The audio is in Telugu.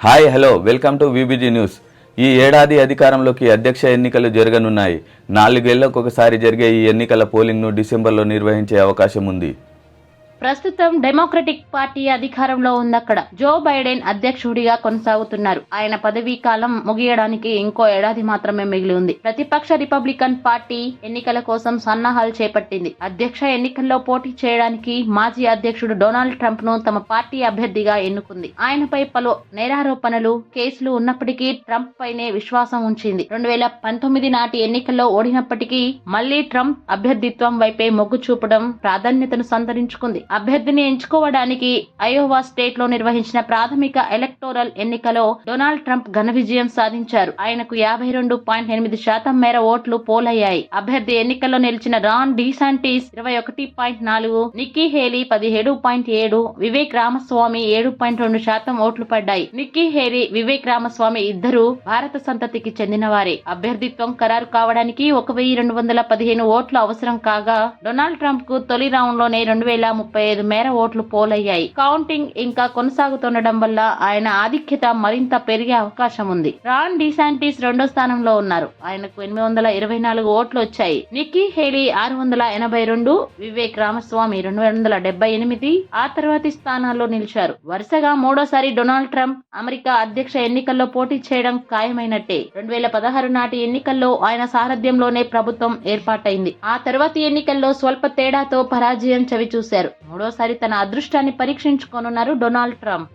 Hi hello welcome to VBG news. ఈ ఏడాది అధికారంలోకి అధ్యక్ష ఎన్నికలు జరగనున్నాయి. 4 ఏళ్లకు ఒకసారి జరిగే ఈ ఎన్నికల పోలింగ్ను డిసెంబర్లో నిర్వహించే అవకాశం ఉంది. ప్రస్తుతం డెమోక్రటిక్ పార్టీ అధికారంలో ఉందక్కడ. జో బైడెన్ అధ్యక్షుడిగా కొనసాగుతున్నారు. ఆయన పదవీ కాలం ముగియడానికి ఇంకో ఏడాది మాత్రమే మిగిలి ఉంది. ప్రతిపక్ష రిపబ్లికన్ పార్టీ ఎన్నికల కోసం సన్నాహాలు చేపట్టింది. అధ్యక్ష ఎన్నికల్లో పోటీ చేయడానికి మాజీ అధ్యక్షుడు డొనాల్డ్ ట్రంప్ ను తమ పార్టీ అభ్యర్థిగా ఎన్నుకుంది. ఆయనపై పలు నేరారోపణలు, కేసులు ఉన్నప్పటికీ ట్రంప్ పైనే విశ్వాసం ఉంచింది. 2019 నాటి ఎన్నికల్లో ఓడినప్పటికీ మళ్లీ ట్రంప్ అభ్యర్థిత్వం వైపే మొగ్గు చూపడం ప్రాధాన్యతను సంతరించుకుంది. అభ్యర్థిని ఎంచుకోవడానికి అయోవా స్టేట్ లో నిర్వహించిన ప్రాథమిక ఎలక్టోరల్ ఎన్నికలో డొనాల్డ్ ట్రంప్ ఘన విజయం సాధించారు. ఆయనకు 52.8% మేర ఓట్లు పోలయ్యాయి. అభ్యర్థి ఎన్నికల్లో నిలిచిన Ron DeSantis 21.4, Nikki Haley 17.7, Vivek Ramaswamy 7.2% ఓట్లు పడ్డాయి. నిక్కీ హేలీ, వివేక్ రామస్వామి ఇద్దరు భారత సంతతికి చెందినవారే. అభ్యర్థిత్వం ఖరారు కావడానికి 1215 ఓట్లు అవసరం కాగా డొనాల్డ్ ట్రంప్ కు తొలి రౌండ్ లోనే 2035 మేర ఓట్లు పోలయ్యాయి. కౌంటింగ్ ఇంకా కొనసాగుతుండడం వల్ల ఆయన ఆధిక్యత మరింత పెరిగే అవకాశం ఉంది. రాన్ డిసాంటిస్ రెండో స్థానంలో ఉన్నారు. ఆయనకు 824 ఓట్లు వచ్చాయి. నిక్కీ హేలీ 682, వివేక్ రామస్వామి 278 ఆ తర్వాతి స్థానాల్లో నిలిచారు. వరుసగా మూడోసారి డొనాల్డ్ ట్రంప్ అమెరికా అధ్యక్ష ఎన్నికల్లో పోటీ చేయడం ఖాయమైనట్టే. 2016 నాటి ఎన్నికల్లో ఆయన సారథ్యంలోనే ప్రభుత్వం ఏర్పాటైంది. ఆ తర్వాతి ఎన్నికల్లో స్వల్ప తేడాతో పరాజయం చవిచూశారు. మూడోసారి తన అదృష్టాన్ని పరీక్షించుకోనున్నారు డొనాల్డ్ ట్రంప్.